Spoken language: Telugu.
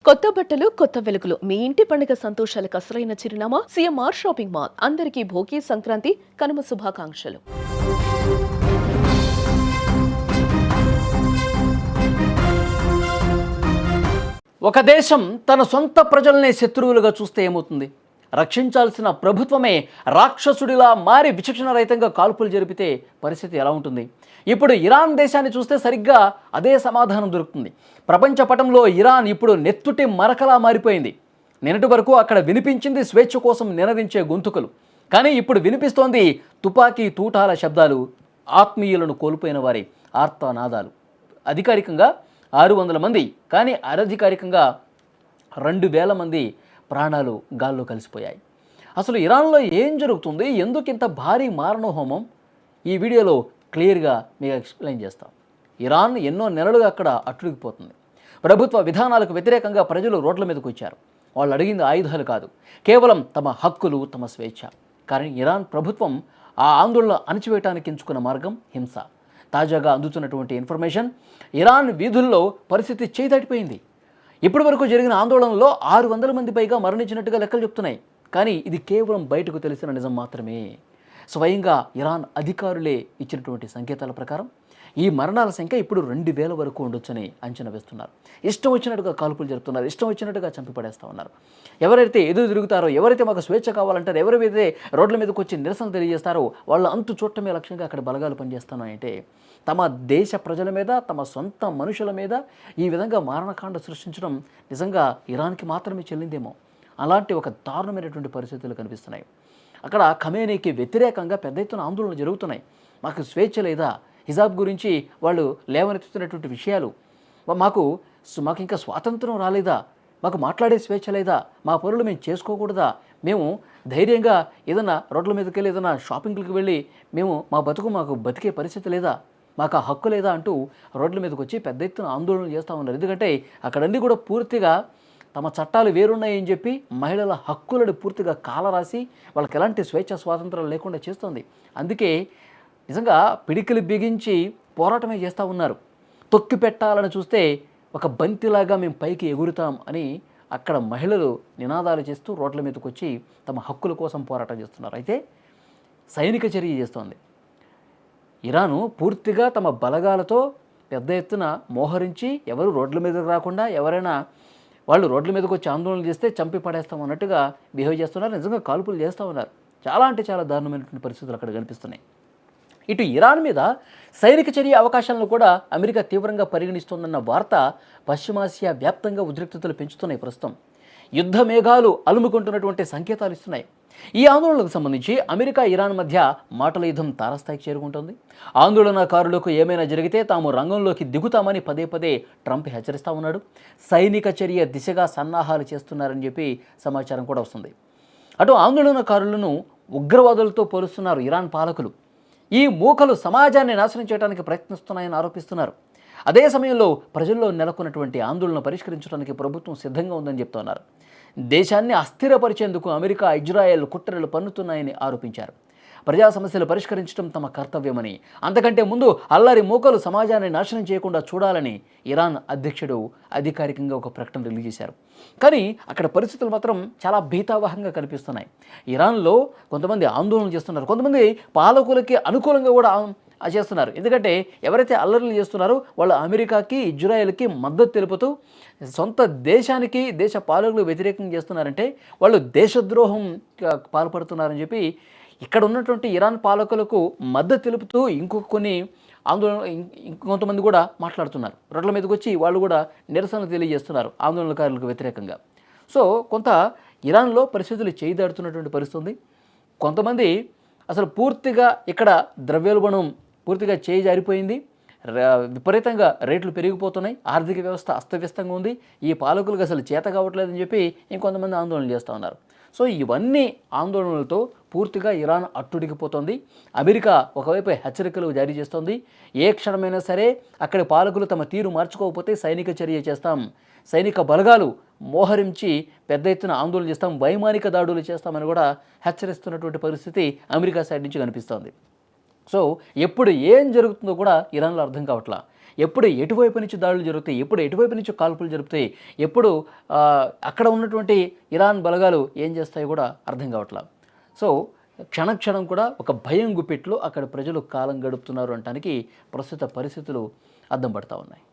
కొత్త బట్టలు, కొత్త వెలుగులు. మీ ఇంటి పండుగ సంతోషాలకు అసలైన చిరునామా సిఎంఆర్ షాపింగ్ మాల్. అందరికీ భోగి, సంక్రాంతి, కనుమ శుభాకాంక్షలు. ఒక దేశం తన సొంత ప్రజలనే శత్రువులుగా చూస్తే ఏమవుతుంది? రక్షించాల్సిన ప్రభుత్వమే రాక్షసుడిలా మారి విచక్షణ రహితంగా కాల్పులు జరిపితే పరిస్థితి ఎలా ఉంటుంది? ఇప్పుడు ఇరాన్ దేశాన్ని చూస్తే సరిగ్గా అదే సమాధానం దొరుకుతుంది. ప్రపంచ పటంలో ఇరాన్ ఇప్పుడు నెత్తుటి మరకలా మారిపోయింది. నిన్నటి వరకు అక్కడ వినిపించింది స్వేచ్ఛ కోసం నినదించే గొంతుకలు, కానీ ఇప్పుడు వినిపిస్తోంది తుపాకీ తూటాల శబ్దాలు, ఆత్మీయులను కోల్పోయిన వారి ఆర్తనాదాలు. అధికారికంగా 600 మంది, కానీ అనధికారికంగా 2000 మంది ప్రాణాలు గాల్లో కలిసిపోయాయి. అసలు ఇరాన్లో ఏం జరుగుతుంది? ఎందుకు ఇంత భారీ మారణహోమం? ఈ వీడియోలో క్లియర్గా మీకు ఎక్స్ప్లెయిన్ చేస్తాం. ఇరాన్ ఎన్నో నెలలుగా అక్కడ అట్టుడికిపోతుంది. ప్రభుత్వ విధానాలకు వ్యతిరేకంగా ప్రజలు రోడ్ల మీదకు వచ్చారు. వాళ్ళు అడిగింది ఆయుధాలు కాదు, కేవలం తమ హక్కులు, తమ స్వేచ్ఛ. కానీ ఇరాన్ ప్రభుత్వం ఆ ఆందోళన అణచివేయటానికి ఎంచుకున్న మార్గం హింస. తాజాగా అందుతున్నటువంటి ఇన్ఫర్మేషన్, ఇరాన్ వీధుల్లో పరిస్థితి చేదాటిపోయింది. ఇప్పటి వరకు జరిగిన ఆందోళనలో 600 మంది పైగా మరణించినట్టుగా లెక్కలు చెప్తున్నాయి. కానీ ఇది కేవలం బయటకు తెలిసిన నిజం మాత్రమే. స్వయంగా ఇరాన్ అధికారులే ఇచ్చినటువంటి సంకేతాల ప్రకారం ఈ మరణాల సంఖ్య ఇప్పుడు 2000 వరకు ఉండొచ్చని అంచనా వేస్తున్నారు. ఇష్టం వచ్చినట్టుగా కాల్పులు జరుపుతున్నారు, ఇష్టం వచ్చినట్టుగా చంపి పడేస్తూ ఉన్నారు. ఎవరైతే ఎదురు తిరుగుతారో, ఎవరైతే మాకు స్వేచ్ఛ కావాలంటారో, ఎవరైతే రోడ్ల మీదకి వచ్చి నిరసన తెలియజేస్తారో వాళ్ళ అంతు చూడటమే లక్ష్యంగా అక్కడ బలగాలు పనిచేస్తున్నాయంటే తమ దేశ ప్రజల మీద, తమ సొంత మనుషుల మీద ఈ విధంగా మారణకాండ సృష్టించడం నిజంగా ఇరాన్కి మాత్రమే చెల్లిందేమో. అలాంటి ఒక దారుణమైనటువంటి పరిస్థితులు కనిపిస్తున్నాయి. అక్కడ ఖమేనీకి వ్యతిరేకంగా పెద్ద ఎత్తున ఆందోళనలు జరుగుతున్నాయి. మాకు స్వేచ్ఛ లేదా, హిజాబ్ గురించి వాళ్ళు లేవనెత్తుతున్నటువంటి విషయాలు, మాకు ఇంకా స్వాతంత్రం రాలేదా, మాకు మాట్లాడే స్వేచ్ఛ లేదా, మా పనులు మేము చేసుకోకూడదా, మేము ధైర్యంగా ఏదైనా రోడ్ల మీదకి వెళ్ళి ఏదైనా షాపింగ్లకు వెళ్ళి మాకు బతికే పరిస్థితి లేదా, మాకు ఆ హక్కు లేదా అంటూ రోడ్ల మీదకి వచ్చి పెద్ద ఎత్తున ఆందోళనలు చేస్తూ ఉన్నారు. ఎందుకంటే అక్కడన్నీ కూడా పూర్తిగా తమ చట్టాలు వేరున్నాయని చెప్పి మహిళల హక్కులను పూర్తిగా కాలరాసి వాళ్ళకి ఎలాంటి స్వేచ్ఛ స్వాతంత్రాలు లేకుండా చేస్తుంది. అందుకే నిజంగా పిడికిలు బిగించి పోరాటమే చేస్తూ ఉన్నారు. తొక్కి పెట్టాలని చూస్తే ఒక బంతిలాగా మేము పైకి ఎగురుతాం అని అక్కడ మహిళలు నినాదాలు చేస్తూ రోడ్ల మీదకి వచ్చి తమ హక్కుల కోసం పోరాటం చేస్తున్నారు. అయితే సైనిక చర్య చేస్తోంది ఇరాను. పూర్తిగా తమ బలగాలతో పెద్ద ఎత్తున మోహరించి ఎవరు రోడ్ల మీదకి రాకుండా, ఎవరైనా వాళ్ళు రోడ్ల మీదకి వచ్చి ఆందోళన చేస్తే చంపి పడేస్తాం అన్నట్టుగా బిహేవ్ చేస్తున్నారు. నిజంగా కాల్పులు చేస్తూ ఉన్నారు. చాలా అంటే చాలా దారుణమైనటువంటి పరిస్థితులు అక్కడ కనిపిస్తున్నాయి. ఇటు ఇరాన్ మీద సైనిక చర్య అవకాశాలను కూడా అమెరికా తీవ్రంగా పరిగణిస్తోందన్న వార్త పశ్చిమాసియా వ్యాప్తంగా ఉద్రిక్తతలు పెంచుతున్నాయి. ప్రస్తుతం యుద్ధ మేఘాలు అలుముకుంటున్నటువంటి సంకేతాలు ఇస్తున్నాయి. ఈ ఆందోళనకు సంబంధించి అమెరికా, ఇరాన్ మధ్య మాటల యుద్ధం తారస్థాయికి చేరుకుంటోంది. ఆందోళనకారులకు ఏమైనా జరిగితే తాము రంగంలోకి దిగుతామని పదే పదే ట్రంప్ హెచ్చరిస్తూ ఉన్నాడు. సైనిక చర్య దిశగా సన్నాహాలు చేస్తున్నారని చెప్పి సమాచారం కూడా వస్తుంది. అటు ఆందోళనకారులను ఉగ్రవాదులతో పోలుస్తున్నారు ఇరాన్ పాలకులు. ఈ మూకలు సమాజాన్ని నాశనం చేయడానికి ప్రయత్నిస్తున్నాయని ఆరోపిస్తున్నారు. అదే సమయంలో ప్రజల్లో నెలకొన్నటువంటి ఆందోళన పరిష్కరించడానికి ప్రభుత్వం సిద్ధంగా ఉందని చెప్తున్నారు. దేశాన్ని అస్థిరపరిచేందుకు అమెరికా, ఇజ్రాయెల్ కుట్రలు పన్నుతున్నాయని ఆరోపించారు. ప్రజా సమస్యలు పరిష్కరించడం తమ కర్తవ్యమని, అంతకంటే ముందు అల్లరి మూకలు సమాజాన్ని నాశనం చేయకుండా చూడాలని ఇరాన్ అధ్యక్షుడు అధికారికంగా ఒక ప్రకటన రిలీజ్ చేశారు. కానీ అక్కడ పరిస్థితులు మాత్రం చాలా భీతావహంగా కనిపిస్తున్నాయి. ఇరాన్లో కొంతమంది ఆందోళన చేస్తున్నారు, కొంతమంది పాలకులకి అనుకూలంగా కూడా చేస్తున్నారు. ఎందుకంటే ఎవరైతే అల్లర్లు చేస్తున్నారో వాళ్ళు అమెరికాకి, ఇజ్రాయెల్కి మద్దతు తెలుపుతూ సొంత దేశానికి, దేశ పాలకులకు వ్యతిరేకంగా చేస్తున్నారంటే వాళ్ళు దేశద్రోహం పాల్పడుతున్నారని చెప్పి ఇక్కడ ఉన్నటువంటి ఇరాన్ పాలకులకు మద్దతు తెలుపుతూ ఇంకొంతమంది కూడా మాట్లాడుతున్నారు. రోడ్ల మీదకి వచ్చి వాళ్ళు కూడా నిరసన తెలియజేస్తున్నారు ఆందోళనకారులకు వ్యతిరేకంగా. సో కొంత ఇరాన్లో పరిస్థితులు చేయిదాడుతున్నటువంటి పరిస్థితి. కొంతమంది అసలు పూర్తిగా ఇక్కడ ద్రవ్యోల్బణం పూర్తిగా చేయి జారిపోయింది, విపరీతంగా రేట్లు పెరిగిపోతున్నాయి, ఆర్థిక వ్యవస్థ అస్తవ్యస్తంగా ఉంది, ఈ పాలకులకు అసలు చేత కావట్లేదని చెప్పి ఇంకొంతమంది ఆందోళన చేస్తూ ఉన్నారు. సో ఇవన్నీ ఆందోళనలతో పూర్తిగా ఇరాన్ అట్టుడికిపోతుంది. అమెరికా ఒకవైపు హెచ్చరికలు జారీ చేస్తోంది. ఏ క్షణమైనా సరే అక్కడి పాలకులు తమ తీరు మార్చుకోకపోతే సైనిక చర్య చేస్తాం, సైనిక బలగాలు మోహరించి పెద్ద ఎత్తున ఆందోళన చేస్తాం, వైమానిక దాడులు చేస్తామని కూడా హెచ్చరిస్తున్నటువంటి పరిస్థితి అమెరికా సైడ్ నుంచి కనిపిస్తోంది. సో ఎప్పుడు ఏం జరుగుతుందో కూడా ఇరాన్లో అర్థం కావట్లా. ఎప్పుడు ఎటువైపు నుంచి దాడులు జరుగుతాయి, ఎప్పుడు ఎటువైపు నుంచి కాల్పులు జరుపుతాయి, ఎప్పుడు అక్కడ ఉన్నటువంటి ఇరాన్ బలగాలు ఏం చేస్తాయో కూడా అర్థం కావట్లేదు. సో క్షణక్షణం కూడా ఒక భయం గుప్పిట్లో అక్కడ ప్రజలు కాలం గడుపుతున్నారు అనడానికి ప్రస్తుత పరిస్థితులు అద్దం పడతా ఉన్నాయి.